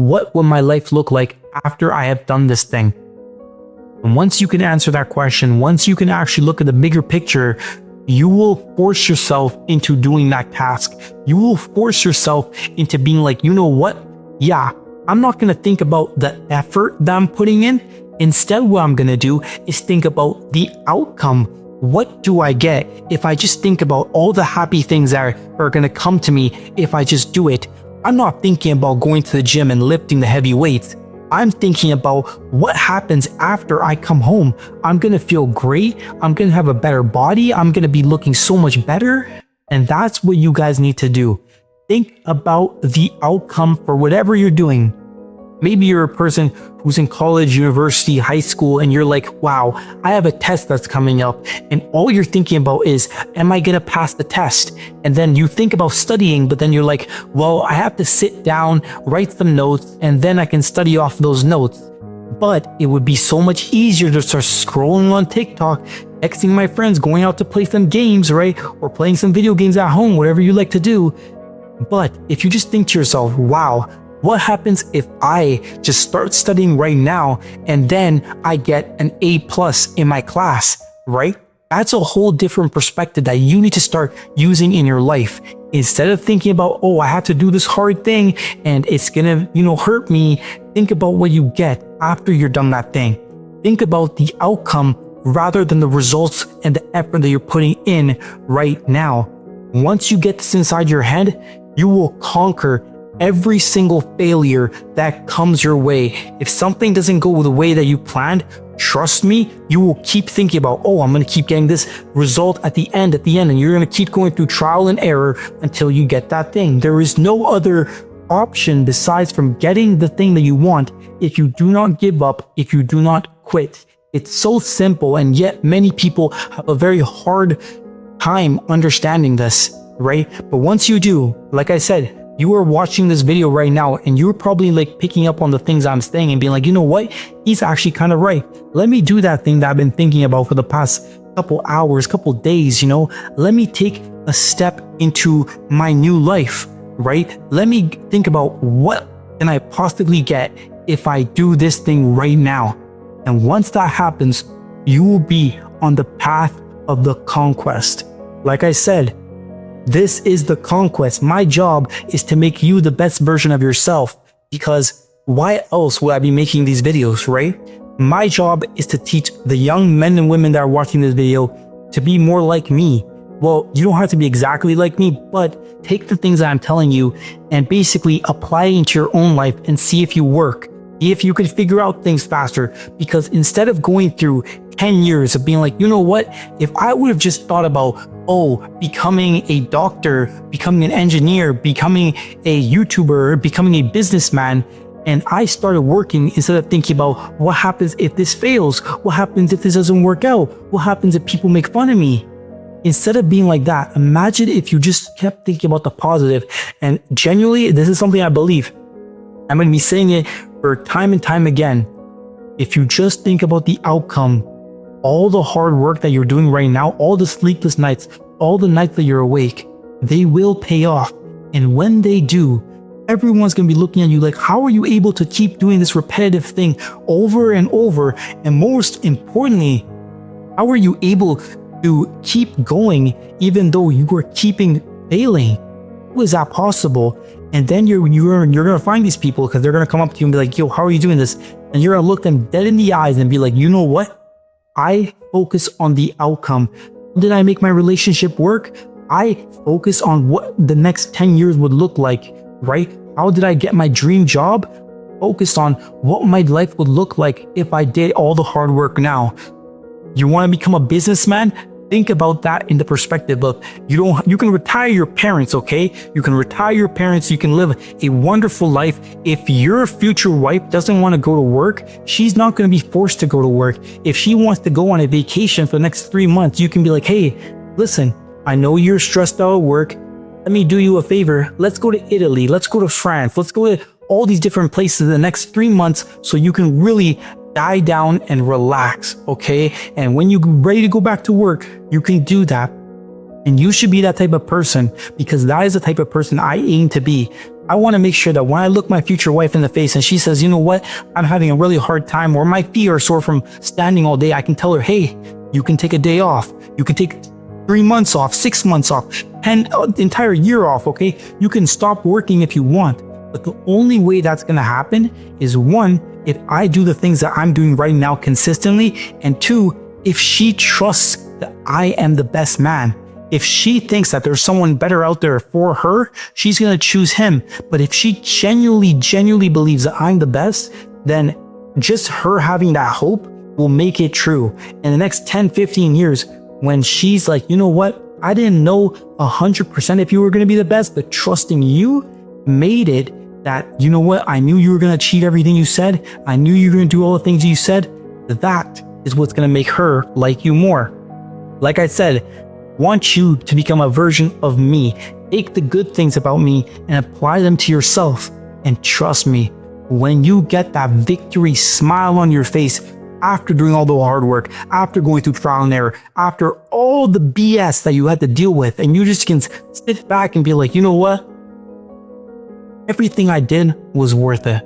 what will my life look like after I have done this thing? And once you can answer that question, once you can actually look at the bigger picture, you will force yourself into doing that task. You will force yourself into being like, you know what? Yeah, I'm not going to think about the effort that I'm putting in. Instead, what I'm going to do is think about the outcome. What do I get if I just think about all the happy things that are going to come to me if I just do it? I'm not thinking about going to the gym and lifting the heavy weights. I'm thinking about what happens after I come home. I'm going to feel great. I'm going to have a better body. I'm going to be looking so much better. And that's what you guys need to do. Think about the outcome for whatever you're doing. Maybe you're a person who's in college, university, high school, and you're like, wow, I have a test that's coming up. And all you're thinking about is, am I going to pass the test? And then you think about studying, but then you're like, well, I have to sit down, write some notes, and then I can study off those notes. But it would be so much easier to start scrolling on TikTok, texting my friends, going out to play some games, right? Or playing some video games at home, whatever you like to do. But if you just think to yourself, wow, what happens if I just start studying right now and then I get an A+ in my class, right? That's a whole different perspective that you need to start using in your life. Instead of thinking about, oh, I have to do this hard thing and it's gonna, hurt me, think about what you get after you're done that thing. Think about the outcome rather than the results and the effort that you're putting in right now. Once you get this inside your head, you will conquer every single failure that comes your way. If something doesn't go the way that you planned, trust me, you will keep thinking about, oh, I'm going to keep getting this result at the end, and you're going to keep going through trial and error until you get that thing. There is no other option besides from getting the thing that you want if you do not give up, if you do not quit. It's so simple, and yet many people have a very hard time understanding this, right? But once you do, like I said, you are watching this video right now and you're probably like picking up on the things I'm saying and being like, you know what? He's actually kind of right. Let me do that thing that I've been thinking about for the past couple hours, couple days, Let me take a step into my new life, right? Let me think about what can I possibly get if I do this thing right now. And once that happens, you will be on the path of the conquest. Like I said, this is the conquest. My job is to make you the best version of yourself, because why else would I be making these videos, right? My job is to teach the young men and women that are watching this video to be more like me. Well, you don't have to be exactly like me, but take the things that I'm telling you and basically apply it into your own life and see if you work. See if you can figure out things faster, because instead of going through 10 years of being like, you know what, if I would have just thought about, becoming a doctor, becoming an engineer, becoming a YouTuber, becoming a businessman, and I started working instead of thinking about what happens if this fails, what happens if this doesn't work out, what happens if people make fun of me. Instead of being like that, imagine if you just kept thinking about the positive. And genuinely, this is something I believe. I'm going to be saying it for time and time again. If you just think about the outcome, all the hard work that you're doing right now, all the sleepless nights, all the nights that you're awake, they will pay off. And when they do, everyone's going to be looking at you like, how are you able to keep doing this repetitive thing over and over? And most importantly, how are you able to keep going even though you are keeping failing? How is that possible? And then you're going to find these people, because they're going to come up to you and be like, yo, how are you doing this? And you're going to look them dead in the eyes and be like, you know what? I focus on the outcome. Did I make my relationship work? I focus on what the next 10 years would look like, right? How did I get my dream job? Focus on what my life would look like if I did all the hard work now. You want to become a businessman? Think about that in the perspective of you can retire your parents, okay? You can retire your parents, you can live a wonderful life. If your future wife doesn't want to go to work, she's not going to be forced to go to work. If she wants to go on a vacation for the next 3 months, you can be like, hey, listen, I know you're stressed out at work. Let me do you a favor. Let's go to Italy. Let's go to France. Let's go to all these different places in the next 3 months so you can really die down and relax, okay? And when you're ready to go back to work, you can do that. And you should be that type of person, because that is the type of person I aim to be. I want to make sure that when I look my future wife in the face and she says, you know what, I'm having a really hard time, or my feet are sore from standing all day, I can tell her, hey, you can take a day off. You can take 3 months off, 6 months off, and the entire year off, okay? You can stop working if you want. But the only way that's going to happen is, one, if I do the things that I'm doing right now consistently, and two, if she trusts that I am the best man. If she thinks that there's someone better out there for her, she's going to choose him. But if she genuinely believes that I'm the best, then just her having that hope will make it true. In the next 10, 15 years, when she's like, you know what, I didn't know 100% if you were going to be the best, but trusting you made it that, you know what, I knew you were going to achieve everything you said. I knew you were going to do all the things you said. That is what's going to make her like you more. Like I said, want you to become a version of me. Take the good things about me and apply them to yourself. And trust me, when you get that victory smile on your face after doing all the hard work, after going through trial and error, after all the BS that you had to deal with, and you just can sit back and be like, you know what? Everything I did was worth it.